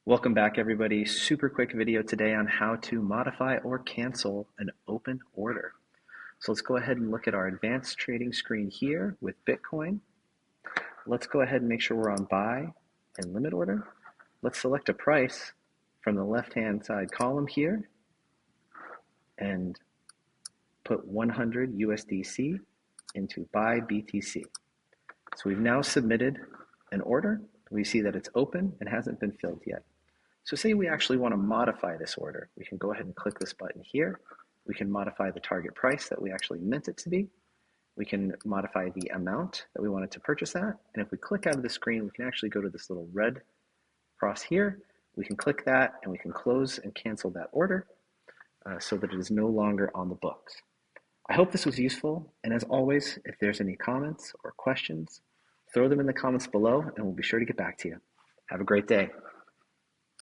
Welcome back, everybody. Super quick video today on how to modify or cancel an open order. So let's go ahead and look at our advanced trading screen here with Bitcoin. Let's go ahead and make sure we're on buy and limit order. Let's select a price from the left-hand side column here and put 100 USDC into buy BTC. So we've now submitted an order. We see that it's open and hasn't been filled yet. So say we actually want to modify this order. We can go ahead and click this button here. We can modify the target price that we actually meant it to be. We can modify the amount that we wanted to purchase at. And if we click out of the screen, we can actually go to this little red cross here. We can click that and we can close and cancel that order so that it is no longer on the books. I hope this was useful. And as always, if there's any comments or questions, throw them in the comments below and we'll be sure to get back to you. Have a great day.